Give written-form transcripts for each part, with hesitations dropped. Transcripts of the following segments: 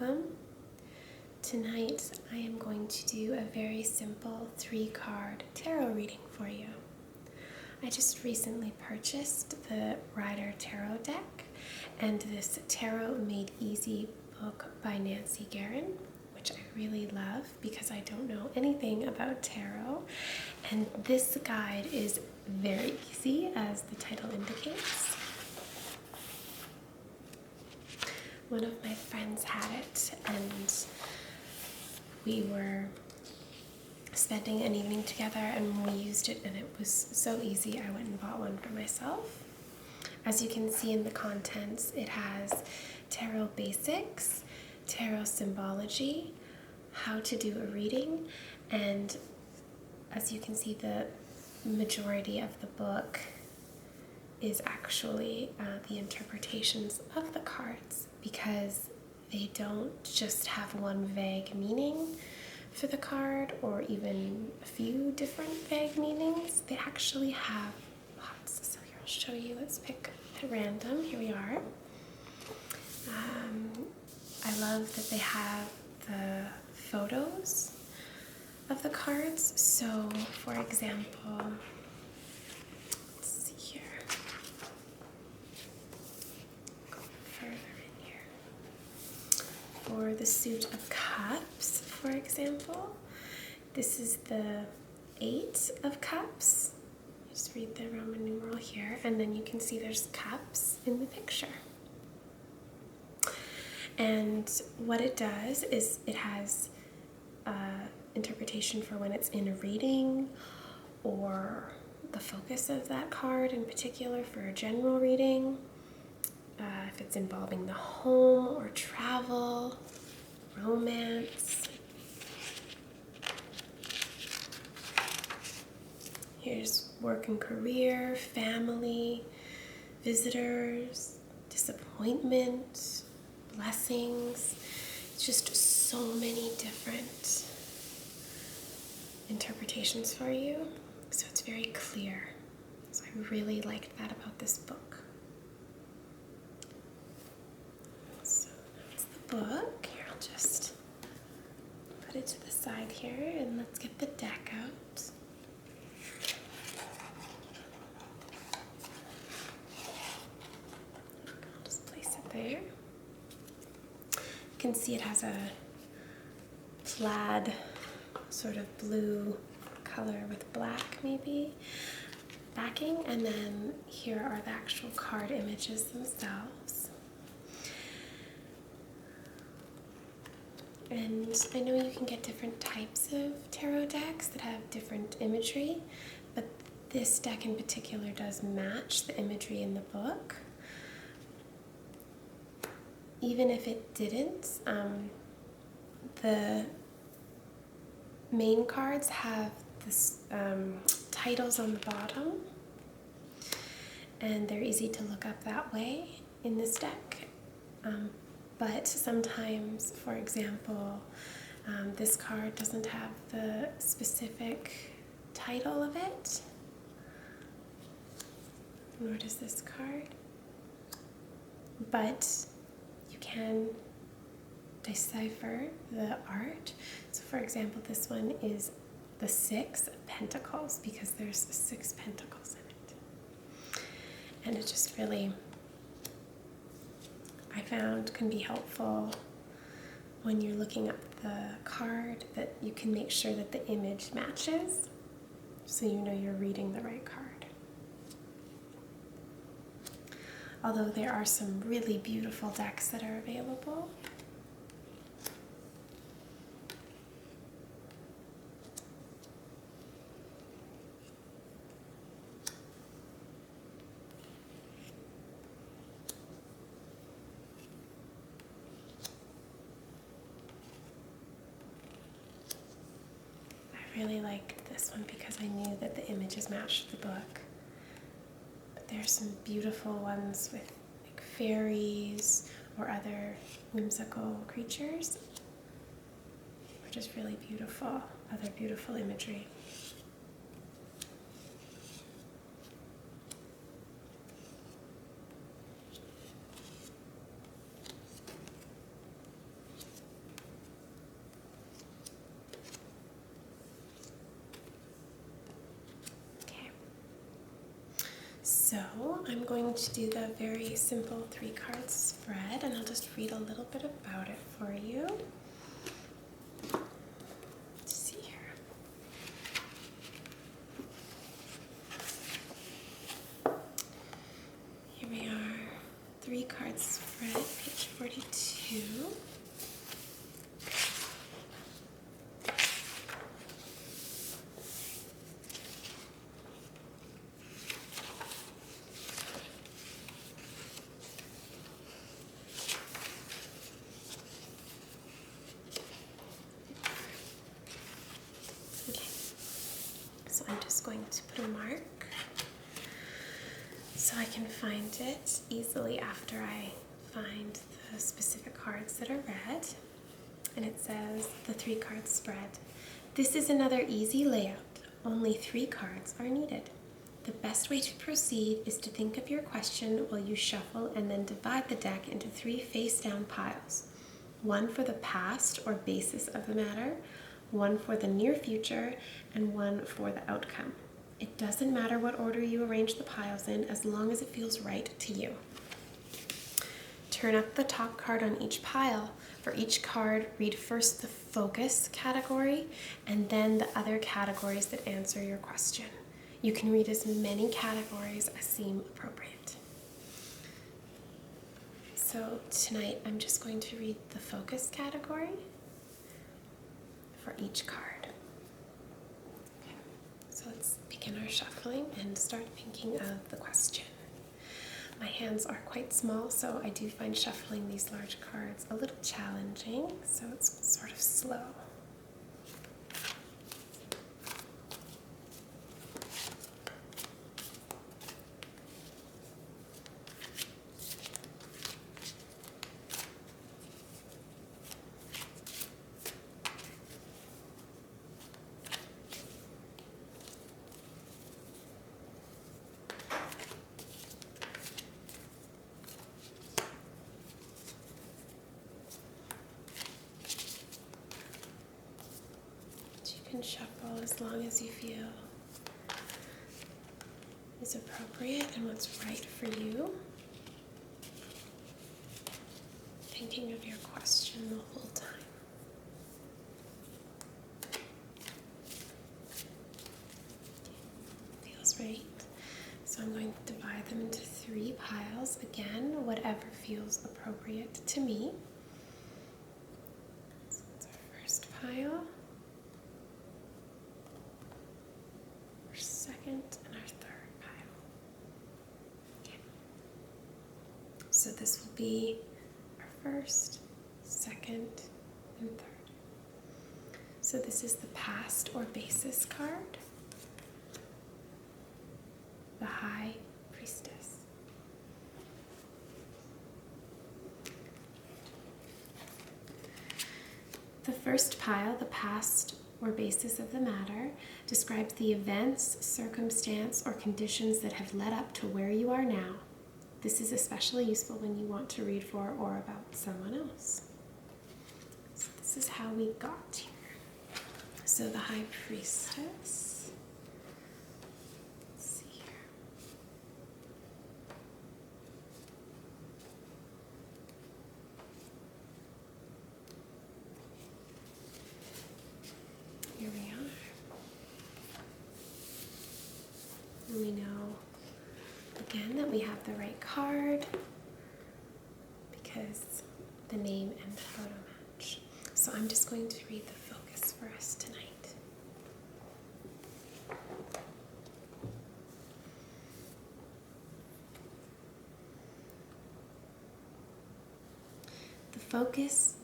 welcome. Tonight I am going to do a very simple 3-card tarot reading for you. I just recently purchased the Rider Tarot deck and this Tarot Made Easy book by Nancy Guerin, which I really love because I don't know anything about tarot, and this guide is very easy as the title indicates. One of my friends had it and we were spending an evening together and we used it and it was so easy I went and bought one for myself. As you can see in the contents, it has tarot basics, tarot symbology, how to do a reading, and as you can see, the majority of the book is actually the interpretations of the cards, because they don't just have one vague meaning for the card or even a few different vague meanings. They actually have lots. So here I'll show you. Let's pick at random. Here we are. I love that they have the photos of the cards. So for example, let's see here. Go further in here. For the Suit of Cups, for example, this is the 8 of Cups. Just read the Roman numeral here, and then you can see there's cups in the picture. And what it does is it has interpretation for when it's in a reading, or the focus of that card in particular for a general reading, if it's involving the home or travel, romance. Here's work and career, family, visitors, disappointment, blessings. It's just so many different interpretations for you, so it's very clear. So I really liked that about this book. So that's the book. Here, I'll just put it to the side here and let's get the deck out. I'll just place it there. You can see it has a plaid sort of blue color with black maybe backing, and then here are the actual card images themselves. And I know you can get different types of tarot decks that have different imagery, but this deck in particular does match the imagery in the book. Even if it didn't, the main cards have this titles on the bottom, and they're easy to look up that way in this deck. But sometimes, for example, this card doesn't have the specific title of it, nor does this card, but you can decipher the art. So for example, this one is the 6 of Pentacles because there's 6 pentacles in it. And it just really, I found, can be helpful when you're looking up the card, that you can make sure that the image matches so you know you're reading the right card. Although there are some really beautiful decks that are available. I really liked this one because I knew that the images matched the book. But there's some beautiful ones with like fairies or other whimsical creatures, or just really beautiful, other beautiful imagery. So I'm going to do the very simple 3-card spread, and I'll just read a little bit about it for you. Let's see here. Here we are, 3-card spread, page 42. So I'm just going to put a mark so I can find it easily after I find the specific cards that are read. And it says the 3-card spread. This is another easy layout. Only 3 cards are needed. The best way to proceed is to think of your question while you shuffle and then divide the deck into 3 face-down piles. 1 for the past or basis of the matter, 1 for the near future, and 1 for the outcome. It doesn't matter what order you arrange the piles in as long as it feels right to you. Turn up the top card on each pile. For each card, read first the focus category and then the other categories that answer your question. You can read as many categories as seem appropriate. So tonight I'm just going to read the focus category for each card. Okay. So let's begin our shuffling and start thinking of the question. My hands are quite small, so I do find shuffling these large cards a little challenging, so it's sort of slow. You can shuffle as long as you feel is appropriate and what's right for you. Thinking of your question the whole time. Feels right. So I'm going to divide them into 3 piles. Again, whatever feels appropriate to me. So that's our first pile. Second and our third pile. Okay. So this will be our first, second, and third. So this is the past or basis card, the High Priestess. The first pile, the past or basis of the matter, describes the events, circumstance, or conditions that have led up to where you are now. This is especially useful when you want to read for or about someone else. So this is how we got here. So the High Priestess. Let's see here. Here we are. And we know again that we have the right card because the name and the photo match. So I'm just going to read the focus for us tonight. The focus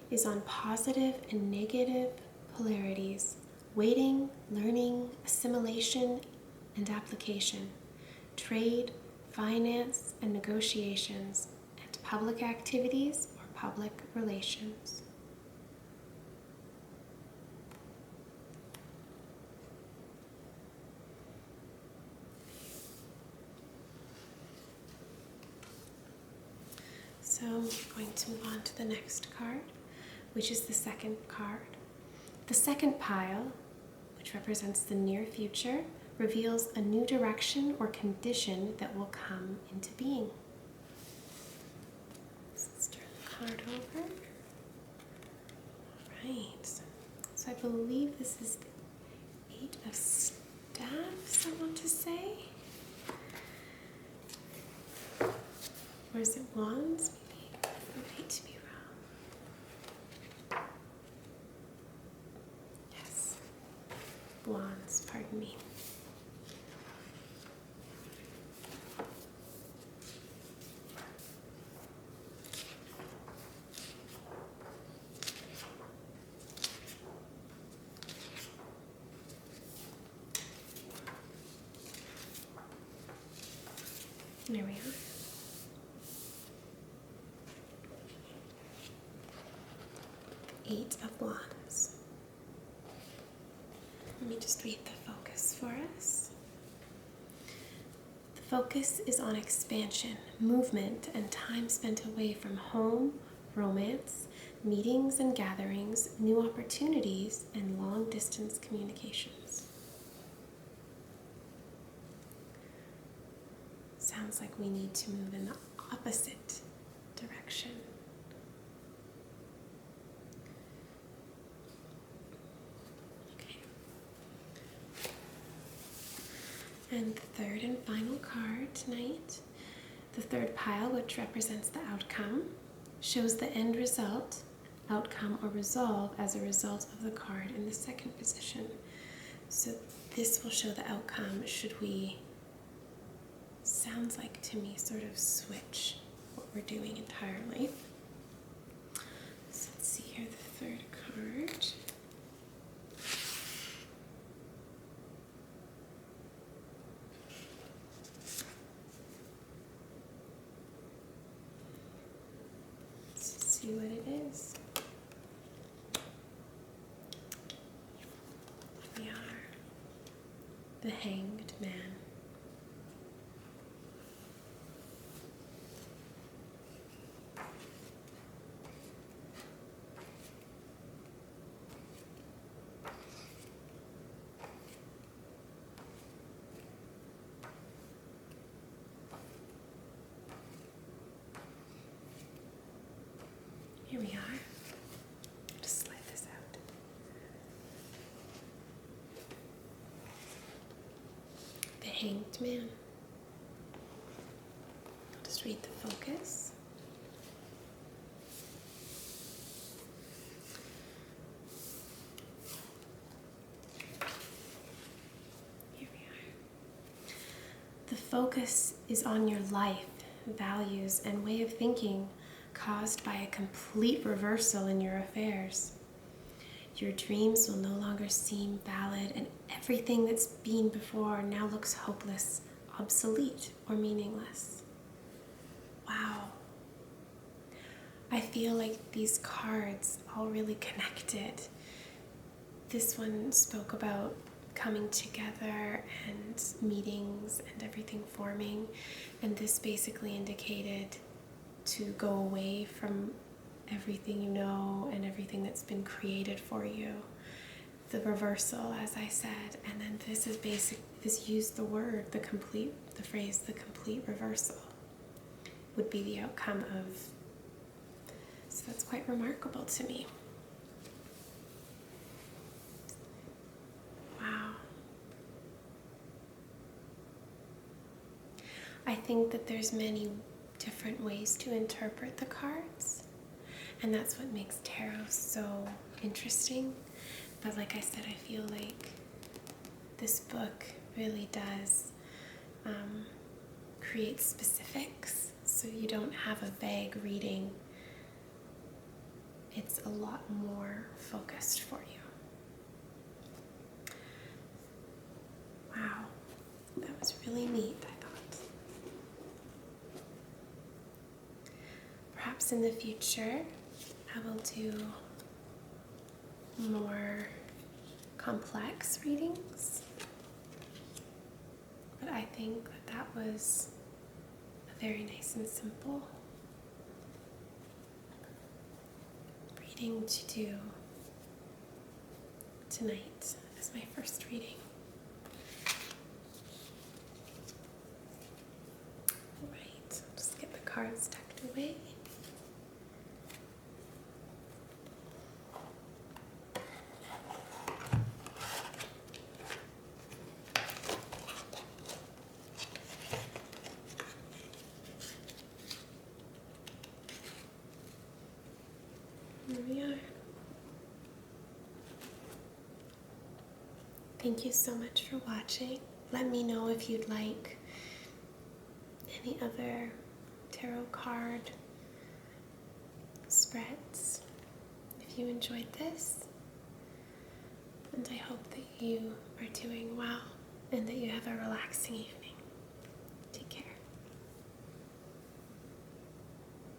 is on positive and negative polarities, waiting, learning, assimilation, and application, trade, finance, and negotiations, and public activities or public relations. So I'm going to move on to the next card, which is the second card. The second pile, which represents the near future, reveals a new direction or condition that will come into being. Let's turn the card over. Right. So I believe this is the Eight of Staffs, I want to say. Or is it Wands? Maybe. I would hate to be wrong. Yes. Wands, pardon me. There we are. Eight of Wands. Let me just read the focus for us. The focus is on expansion, movement, and time spent away from home, romance, meetings and gatherings, new opportunities, and long-distance communications. Sounds like we need to move in the opposite direction. Okay. And the third and final card tonight, the third pile, which represents the outcome, shows the end result, outcome, or resolve as a result of the card in the second position. So this will show the outcome should we, sounds like to me, sort of switch what we're doing entirely. So let's see here, the third card. Let's see what it is. Here we are. The Hanged Man. Here we are. Just slide this out. The Hanged Man. I'll just read the focus. Here we are. The focus is on your life, values, and way of thinking, caused by a complete reversal in your affairs. Your dreams will no longer seem valid, and everything that's been before now looks hopeless, obsolete, or meaningless. Wow. I feel like these cards all really connected. This one spoke about coming together and meetings and everything forming, and this basically indicated to go away from everything you know and everything that's been created for you. The reversal, as I said, and then this is this used the phrase, the complete reversal would be the outcome of. So that's quite remarkable to me. Wow. I think that there's many different ways to interpret the cards, and that's what makes tarot so interesting. But like I said, I feel like this book really does create specifics, so you don't have a vague reading. It's a lot more focused for you. Wow, that was really neat, I thought. Perhaps in the future, I will do more complex readings. But I think that was a very nice and simple reading to do tonight as my first reading. cards tucked away. Here we are. Thank you so much for watching. Let me know if you'd like any other tarot card spreads, if you enjoyed this. And I hope that you are doing well and that you have a relaxing evening.